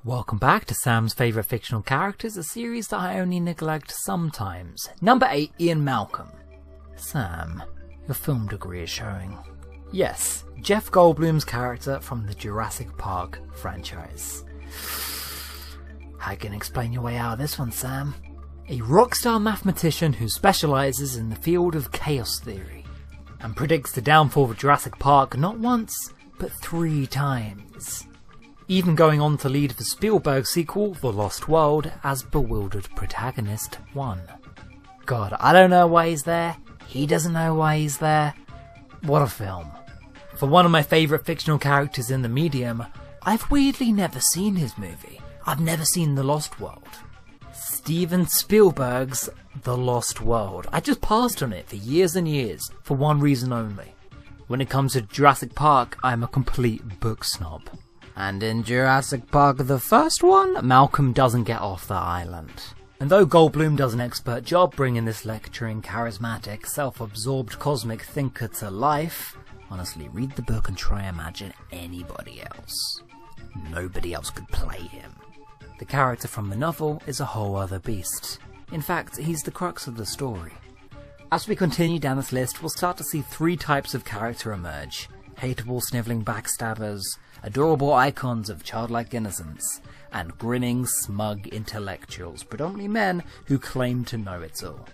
Welcome back to Sam's favourite fictional characters, a series that I only neglect sometimes. Number 8, Ian Malcolm. Sam, your film degree is showing. Yes, Jeff Goldblum's character from the Jurassic Park franchise. How you gonna explain your way out of this one, Sam? A rockstar mathematician who specialises in the field of chaos theory and predicts the downfall of Jurassic Park not once, but 3 times. Even going on to lead the Spielberg sequel, The Lost World, as bewildered protagonist 1. God, I don't know why he's there, he doesn't know why he's there. What a film. For one of my favourite fictional characters in the medium, I've weirdly never seen his movie. I've never seen The Lost World. Steven Spielberg's The Lost World. I just passed on it for years and years, for one reason only. When it comes to Jurassic Park, I'm a complete book snob. And in Jurassic Park, the first one, Malcolm doesn't get off the island. And though Goldblum does an expert job bringing this lecturing, charismatic, self-absorbed cosmic thinker to life, honestly, read the book and try and imagine anybody else. Nobody else could play him. The character from the novel is a whole other beast. In fact, he's the crux of the story. As we continue down this list, we'll start to see 3 types of character emerge. Hateable, snivelling backstabbers, adorable icons of childlike innocence, and grinning, smug intellectuals, predominantly men who claim to know it all.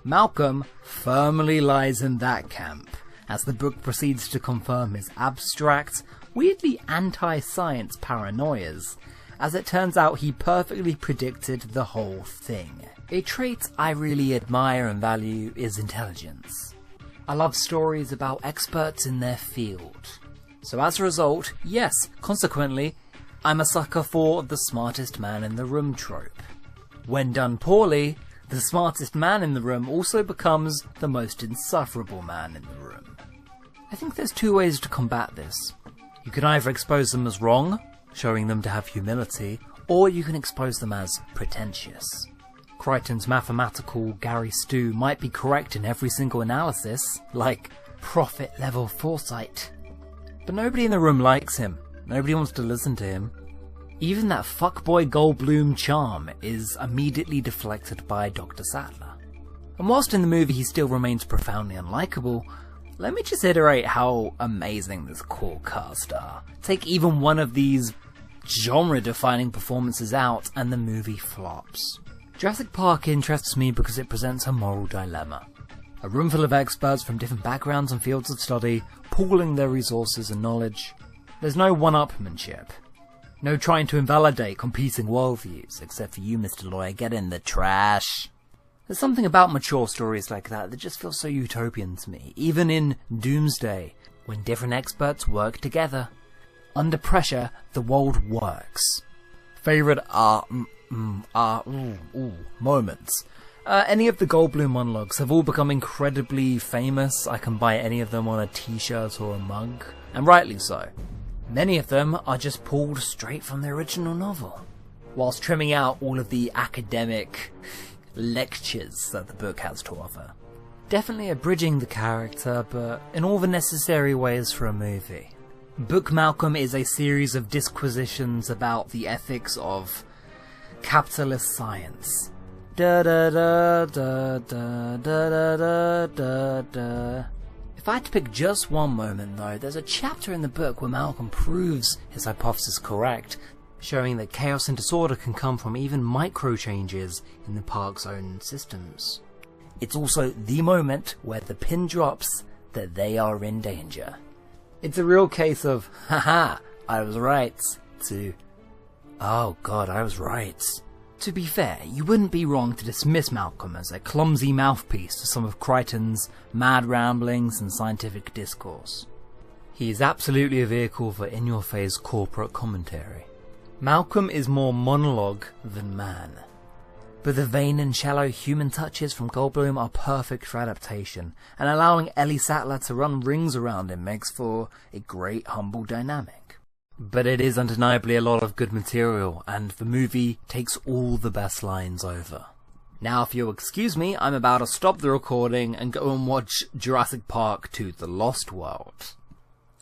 Malcolm firmly lies in that camp, as the book proceeds to confirm his abstract, weirdly anti-science paranoias. As it turns out, he perfectly predicted the whole thing. A trait I really admire and value is intelligence. I love stories about experts in their field. So as a result, yes, consequently, I'm a sucker for the smartest man in the room trope. When done poorly, the smartest man in the room also becomes the most insufferable man in the room. I think there's 2 ways to combat this. You can either expose them as wrong, showing them to have humility, or you can expose them as pretentious. Crichton's mathematical Gary Stu might be correct in every single analysis, like prophet-level foresight. But nobody in the room likes him. Nobody wants to listen to him. Even that fuckboy Goldblum charm is immediately deflected by Dr. Sattler. And whilst in the movie he still remains profoundly unlikable, let me just iterate how amazing this core cast are. Take even one of these genre-defining performances out and the movie flops. Jurassic Park interests me because it presents a moral dilemma. A room full of experts from different backgrounds and fields of study, pooling their resources and knowledge. There's no one-upmanship. No trying to invalidate competing worldviews, except for you, Mr. Lawyer, get in the trash. There's something about mature stories like that just feels so utopian to me, even in Doomsday, when different experts work together. Under pressure, the world works. Favourite moments. Any of the Goldblum monologues have all become incredibly famous. I can buy any of them on a t-shirt or a mug, and rightly so. Many of them are just pulled straight from the original novel, whilst trimming out all of the academic lectures that the book has to offer. Definitely abridging the character, but in all the necessary ways for a movie. Book Malcolm is a series of disquisitions about the ethics of capitalist science. Da da da da da da da da da. If I had to pick just one moment though, there's a chapter in the book where Malcolm proves his hypothesis correct, showing that chaos and disorder can come from even micro changes in the park's own systems. It's also the moment where the pin drops that they are in danger. It's a real case of, haha, I was right, to, oh god, I was right. To be fair, you wouldn't be wrong to dismiss Malcolm as a clumsy mouthpiece to some of Crichton's mad ramblings and scientific discourse. He is absolutely a vehicle for in-your-face corporate commentary. Malcolm is more monologue than man. But the vain and shallow human touches from Goldblum are perfect for adaptation, and allowing Ellie Sattler to run rings around him makes for a great humble dynamic. But it is undeniably a lot of good material, and the movie takes all the best lines over. Now if you'll excuse me, I'm about to stop the recording and go and watch Jurassic Park 2: The Lost World.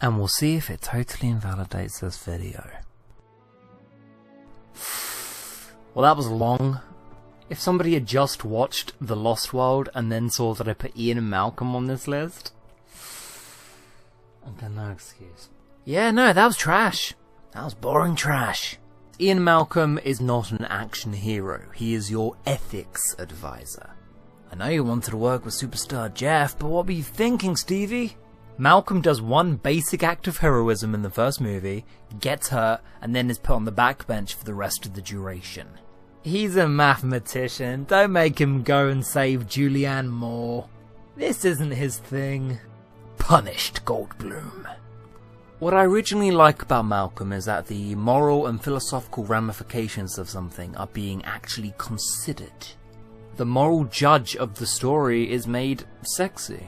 And we'll see if it totally invalidates this video. Well, that was long. If somebody had just watched The Lost World and then saw that I put Ian and Malcolm on this list, I've got no excuse. Yeah, no, that was trash. That was boring trash. Ian Malcolm is not an action hero. He is your ethics advisor. I know you wanted to work with superstar Jeff, but what were you thinking, Stevie? Malcolm does one basic act of heroism in the first movie, gets hurt, and then is put on the backbench for the rest of the duration. He's a mathematician. Don't make him go and save Julianne Moore. This isn't his thing. Punished, Goldblum. What I originally like about Malcolm is that the moral and philosophical ramifications of something are being actually considered. The moral judge of the story is made sexy.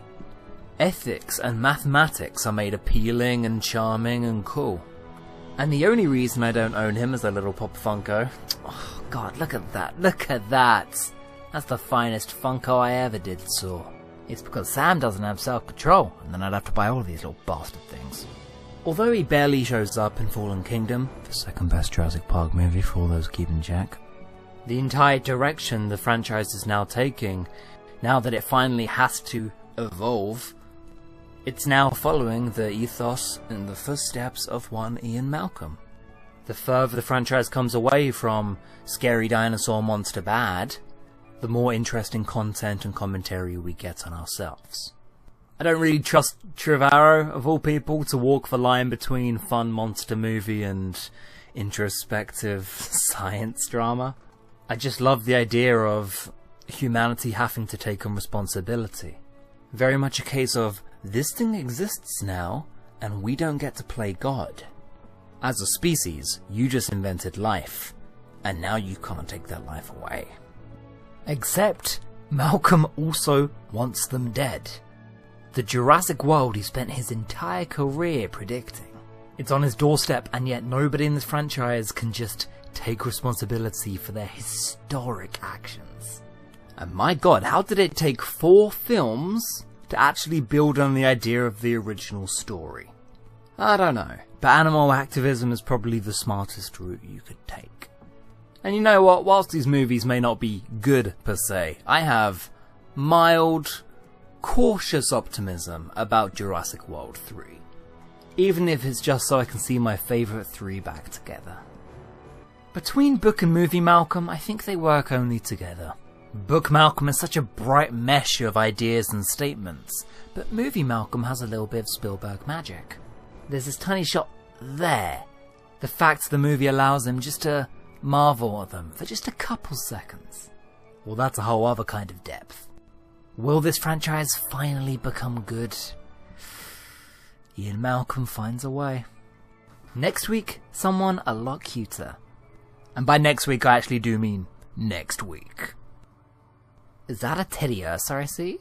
Ethics and mathematics are made appealing and charming and cool. And the only reason I don't own him as a little Pop Funko... Oh god, look at that, look at that! That's the finest Funko I ever did saw. It's because Sam doesn't have self-control, and then I'd have to buy all of these little bastard things. Although he barely shows up in Fallen Kingdom, the second best Jurassic Park movie for all those keeping check, the entire direction the franchise is now taking, now that it finally has to evolve, it's now following the ethos and the footsteps of one Ian Malcolm. The further the franchise comes away from scary dinosaur monster bad, the more interesting content and commentary we get on ourselves. I don't really trust Trevorrow, of all people, to walk the line between fun monster movie and introspective science drama. I just love the idea of humanity having to take on responsibility. Very much a case of, this thing exists now, and we don't get to play God. As a species, you just invented life, and now you can't take that life away. Except, Malcolm also wants them dead. The Jurassic World he spent his entire career predicting. It's on his doorstep, and yet nobody in this franchise can just take responsibility for their historic actions. And my god, how did it take 4 films to actually build on the idea of the original story? I don't know, but animal activism is probably the smartest route you could take. And you know what, whilst these movies may not be good per se, I have mild, cautious optimism about Jurassic World 3. Even if it's just so I can see my favourite 3 back together. Between book and movie Malcolm, I think they work only together. Book Malcolm is such a bright mesh of ideas and statements, but movie Malcolm has a little bit of Spielberg magic. There's this tiny shot there. The fact the movie allows him just to marvel at them for just a couple seconds. Well, that's a whole other kind of depth. Will this franchise finally become good? Ian Malcolm finds a way. Next week, someone a lot cuter. And by next week, I actually do mean next week. Is that a teddy ursa I see?